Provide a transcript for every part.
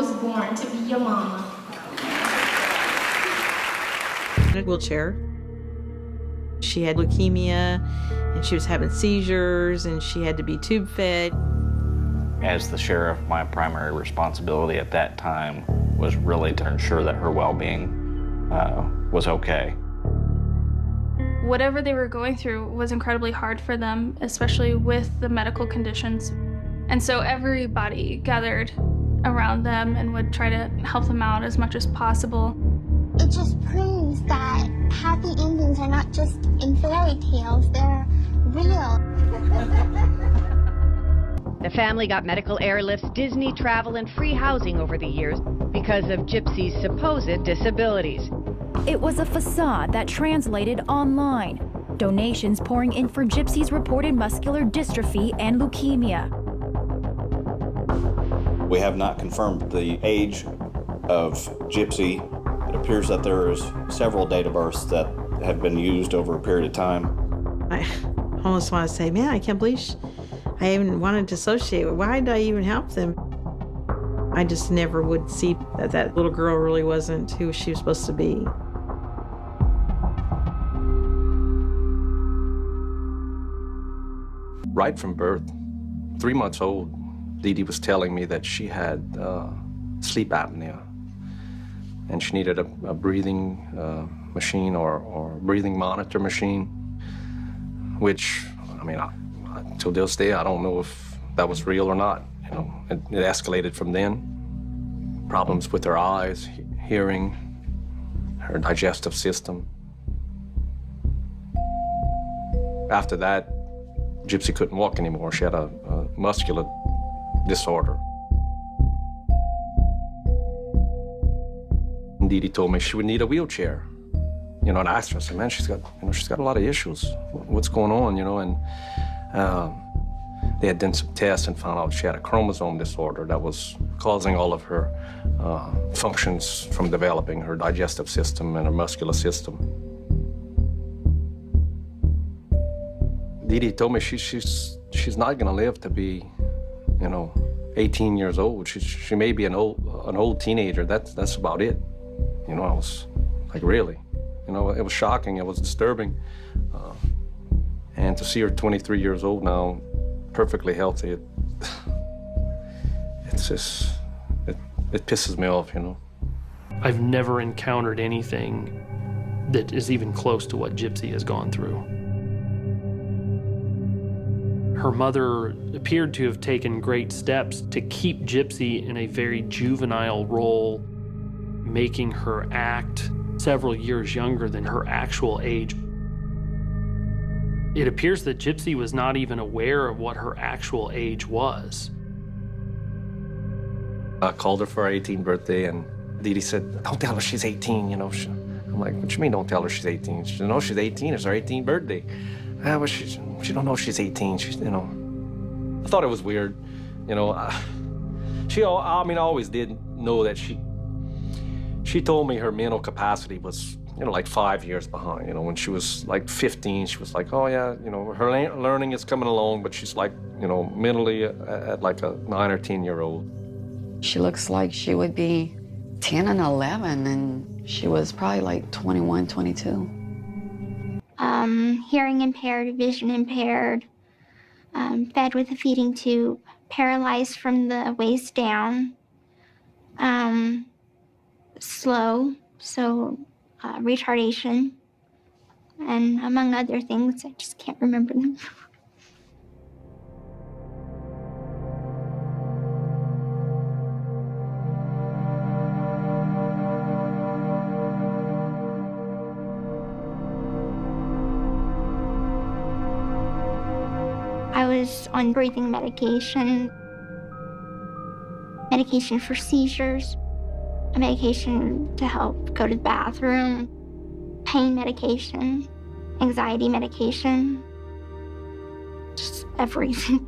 was born to be your mama. In a wheelchair. She had leukemia, and she was having seizures, and she had to be tube fed. As the sheriff, my primary responsibility at that time was really to ensure that her well-being was okay. Whatever they were going through was incredibly hard for them, especially with the medical conditions. And so everybody gathered around them and would try to help them out as much as possible. It just proves that happy endings are not just in fairy tales, they're real. The family got medical airlifts, Disney travel, and free housing over the years because of Gypsy's supposed disabilities. It was a facade that translated online. Donations pouring in for Gypsy's reported muscular dystrophy and leukemia. We have not confirmed the age of Gypsy. It appears that there is several date of births that have been used over a period of time. I almost want to say, man, I can't believe I even wanted to associate with. Why did I even help them? I just never would see that that little girl really wasn't who she was supposed to be. Right from birth, 3 months old, Dee Dee was telling me that she had sleep apnea, and she needed a breathing machine or breathing monitor machine, which, I mean, till this day, I don't know if that was real or not. You know, it escalated from then. Problems with her eyes, hearing, her digestive system. After that, Gypsy couldn't walk anymore. She had a muscular disorder. And Dee Dee told me she would need a wheelchair. You know, and I asked her, I said, man, she's got a lot of issues. What's going on, you know? And they had done some tests and found out she had a chromosome disorder that was causing all of her functions from developing, her digestive system and her muscular system. Dee Dee told me she's not gonna live to be, you know, 18 years old. She may be an old teenager. That's about it. You know, I was like, really? You know, it was shocking. It was disturbing. And to see her 23 years old now, perfectly healthy, it's just, it pisses me off, you know. I've never encountered anything that is even close to what Gypsy has gone through. Her mother appeared to have taken great steps to keep Gypsy in a very juvenile role, making her act several years younger than her actual age. It appears that Gypsy was not even aware of what her actual age was. I called her for her 18th birthday, and Dee Dee said, don't tell her she's 18, you know. I'm like, what you mean don't tell her she's 18? She said, no, she's 18, it's her 18th birthday. Well, she don't know she's 18, she's, you know. I thought it was weird, you know. I always did know that she told me her mental capacity was, you know, like 5 years behind. You know, when she was like 15, she was like, oh yeah, you know, her learning is coming along, but she's like, you know, mentally at like a 9 or 10-year-old. She looks like she would be 10 and 11, and she was probably like 21, 22. Hearing impaired, vision impaired, fed with a feeding tube, paralyzed from the waist down, slow, so retardation, and among other things, I just can't remember them. I was on breathing medication for seizures, a medication to help go to the bathroom, pain medication, anxiety medication, just everything.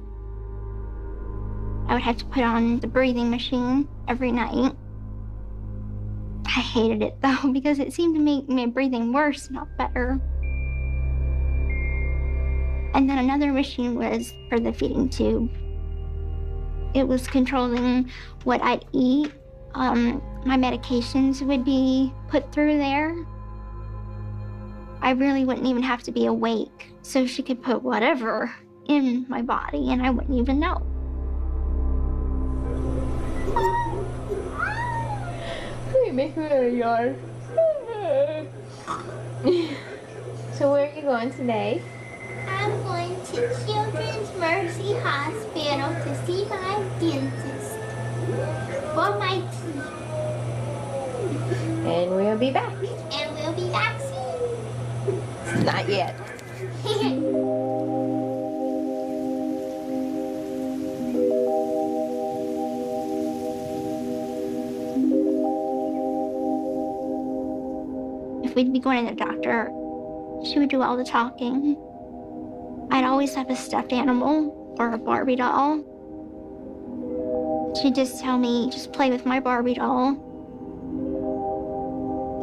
I would have to put on the breathing machine every night. I hated it though, because it seemed to make my breathing worse, not better. And then another machine was for the feeding tube. It was controlling what I'd eat, My medications would be put through there. I really wouldn't even have to be awake, so she could put whatever in my body and I wouldn't even know. Make me very yard. So where are you going today? I'm going to Children's Mercy Hospital to see my dentist for my teeth. And we'll be back. And we'll be back soon. Not yet. If we'd be going to the doctor, she would do all the talking. I'd always have a stuffed animal or a Barbie doll. She'd just tell me, just play with my Barbie doll.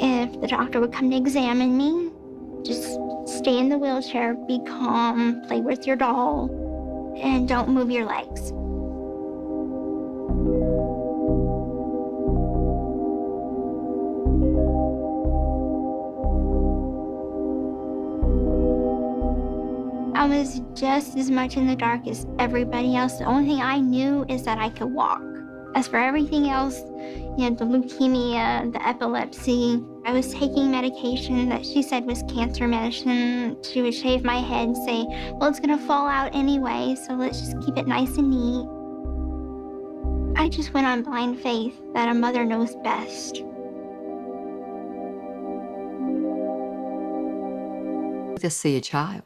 If the doctor would come to examine me, just stay in the wheelchair, be calm, play with your doll, and don't move your legs. I was just as much in the dark as everybody else. The only thing I knew is that I could walk. As for everything else, the leukemia, the epilepsy, I was taking medication that she said was cancer medicine. She would shave my head and say, well, it's gonna fall out anyway, so let's just keep it nice and neat. I just went on blind faith that a mother knows best. To see a child.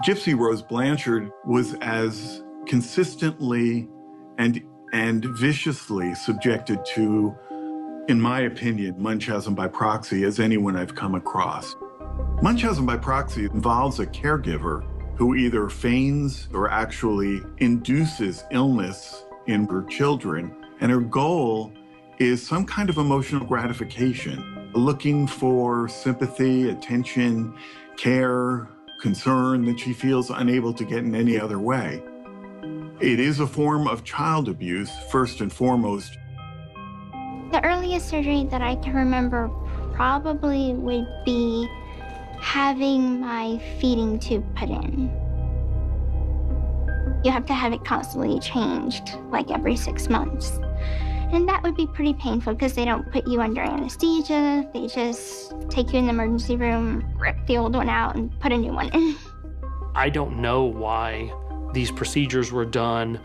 Gypsy Rose Blanchard was as consistently and viciously subjected to, in my opinion, Munchausen by proxy as anyone I've come across. Munchausen by proxy involves a caregiver who either feigns or actually induces illness in her children, and her goal is some kind of emotional gratification, looking for sympathy, attention, care, concern that she feels unable to get in any other way. It is a form of child abuse, first and foremost. The earliest surgery that I can remember probably would be having my feeding tube put in. You have to have it constantly changed, like every 6 months. And that would be pretty painful because they don't put you under anesthesia. They just take you in the emergency room, rip the old one out, and put a new one in. I don't know why these procedures were done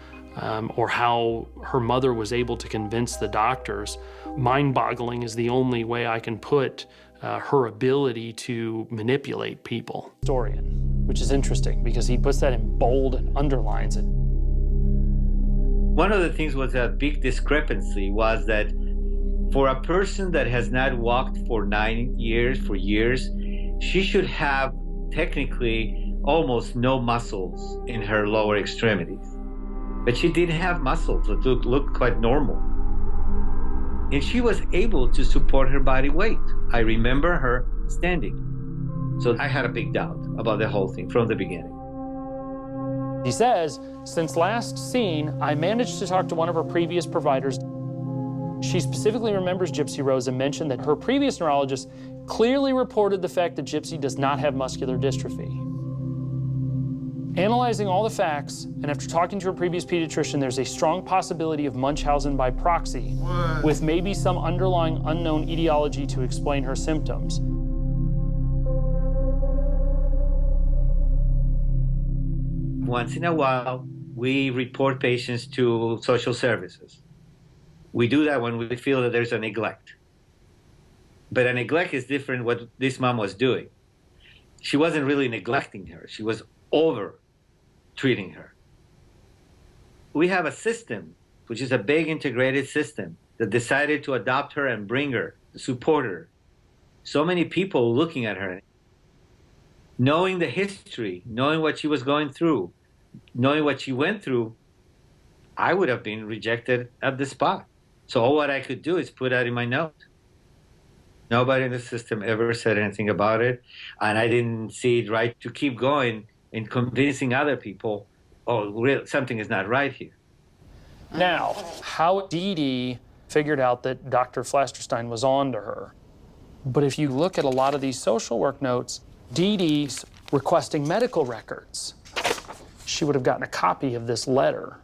or how her mother was able to convince the doctors. Mind-boggling is the only way I can put her ability to manipulate people. Historian, which is interesting because he puts that in bold and underlines it. One of the things was a big discrepancy was that for a person that has not walked for 9 years, she should have technically almost no muscles in her lower extremities. But she didn't have muscles that looked quite normal. And she was able to support her body weight. I remember her standing. So I had a big doubt about the whole thing from the beginning. He says, since last seen, I managed to talk to one of her previous providers. She specifically remembers Gypsy Rose and mentioned that her previous neurologist clearly reported the fact that Gypsy does not have muscular dystrophy. Analyzing all the facts, and after talking to her previous pediatrician, there's a strong possibility of Munchausen by proxy, with maybe some underlying unknown etiology to explain her symptoms. Once in a while, we report patients to social services. We do that when we feel that there's a neglect. But a neglect is different what this mom was doing. She wasn't really neglecting her. She was over-treating her. We have a system, which is a big integrated system, that decided to adopt her and bring her, support her. So many people looking at her, knowing the history, knowing what she was going through, knowing what she went through, I would have been rejected at the spot. So all what I could do is put that in my note. Nobody in the system ever said anything about it, and I didn't see it right to keep going and convincing other people, oh, something is not right here. Now, how Dee Dee figured out that Dr. Flasterstein was on to her. But if you look at a lot of these social work notes, Dee Dee's requesting medical records. She would have gotten a copy of this letter.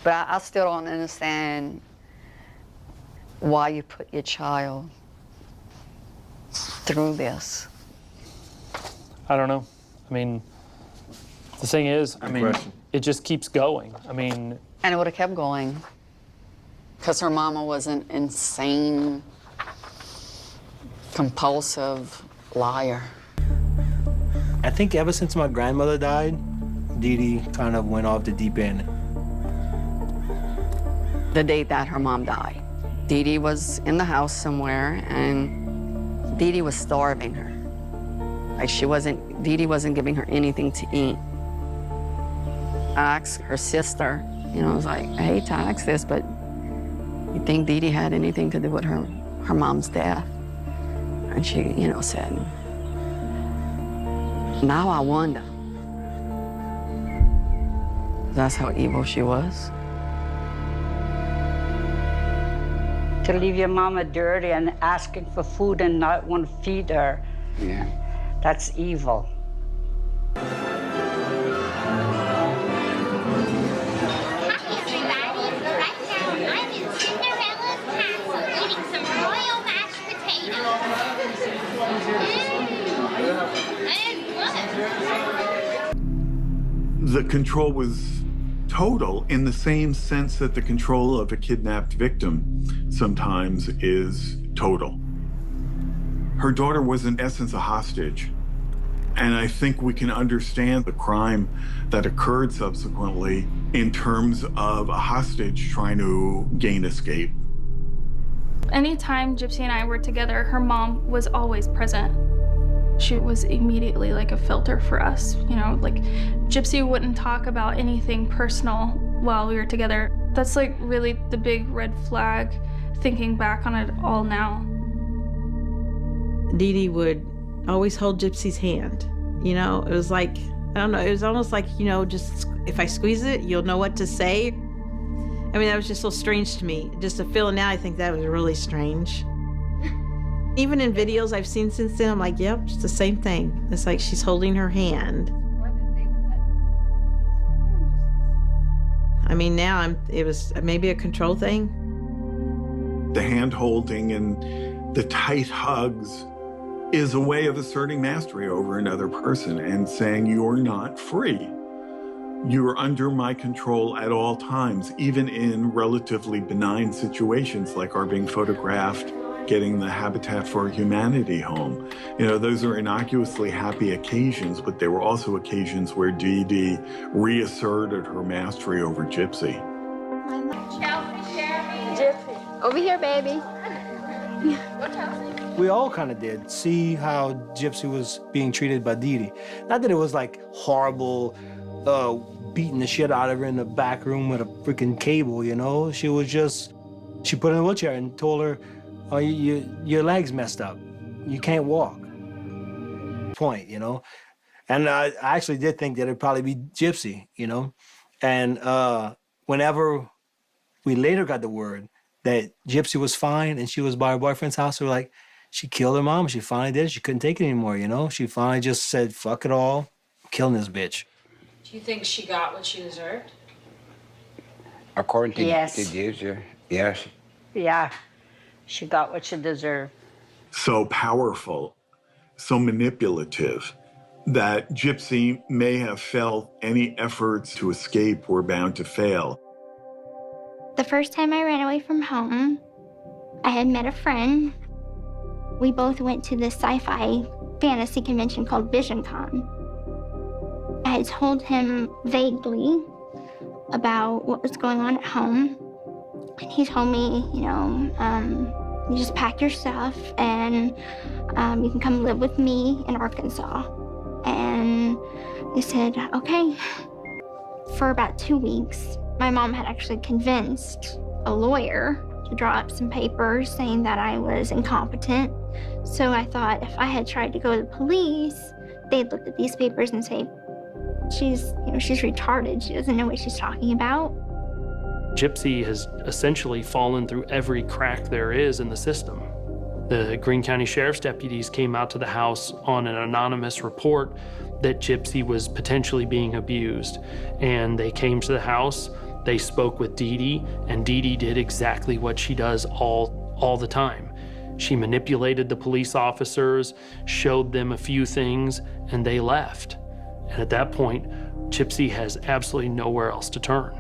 But I still don't understand why you put your child through this. I don't know. I mean, the thing is, it just keeps going. And it would have kept going because her mama was an insane, compulsive liar. I think ever since my grandmother died, Dee Dee kind of went off the deep end. The day that her mom died, Dee Dee was in the house somewhere, and Dee Dee was starving her. Like Dee Dee wasn't giving her anything to eat. I asked her sister, I was like, I hate to ask this, but you think Dee Dee had anything to do with her mom's death? And she, said, now I wonder. That's how evil she was. To leave your mama dirty and asking for food and not want to feed her. Yeah. That's evil. The control was total in the same sense that the control of a kidnapped victim sometimes is total. Her daughter was in essence a hostage. And I think we can understand the crime that occurred subsequently in terms of a hostage trying to gain escape. Anytime Gypsy and I were together, her mom was always present. She was immediately like a filter for us. Like Gypsy wouldn't talk about anything personal while we were together. That's like really the big red flag thinking back on it all now. Dee Dee would always hold Gypsy's hand. It was like, I don't know, it was almost like, just if I squeeze it, you'll know what to say. That was just so strange to me. Just to feel it now, I think that was really strange. Even in videos I've seen since then, I'm like, yep, it's the same thing. It's like she's holding her hand. Now it was maybe a control thing. The hand holding and the tight hugs is a way of asserting mastery over another person and saying, you're not free. You're under my control at all times, even in relatively benign situations like our being photographed, getting the Habitat for Humanity home. Those are innocuously happy occasions, but they were also occasions where Dee Dee reasserted her mastery over Gypsy. Gypsy. Over here, baby. We all kind of did see how Gypsy was being treated by Dee Dee. Not that it was like horrible, beating the shit out of her in the back room with a freaking cable, She was just, she put her in a wheelchair and told her, oh, your leg's messed up. You can't walk. Point, And I actually did think that it'd probably be Gypsy, And whenever we later got the word that Gypsy was fine and she was by her boyfriend's house, we were like, she killed her mom. She finally did it. She couldn't take it anymore, She finally just said, fuck it all, I'm killing this bitch. Do you think she got what she deserved? According to Yes. Gypsy, yes. Yeah, she got what she deserved. So powerful, so manipulative, that Gypsy may have felt any efforts to escape were bound to fail. The first time I ran away from home, I had met a friend. We both went to this sci-fi fantasy convention called VisionCon. I had told him vaguely about what was going on at home. And he told me, you just pack your stuff and you can come live with me in Arkansas. And I said, okay. For about 2 weeks, my mom had actually convinced a lawyer to draw up some papers saying that I was incompetent. So I thought if I had tried to go to the police, they'd look at these papers and say, she's retarded. She doesn't know what she's talking about. Gypsy has essentially fallen through every crack there is in the system. The Greene County Sheriff's deputies came out to the house on an anonymous report that Gypsy was potentially being abused. And they came to the house, they spoke with Dee Dee, and Dee Dee did exactly what she does all the time. She manipulated the police officers, showed them a few things, and they left. And at that point, Gypsy has absolutely nowhere else to turn.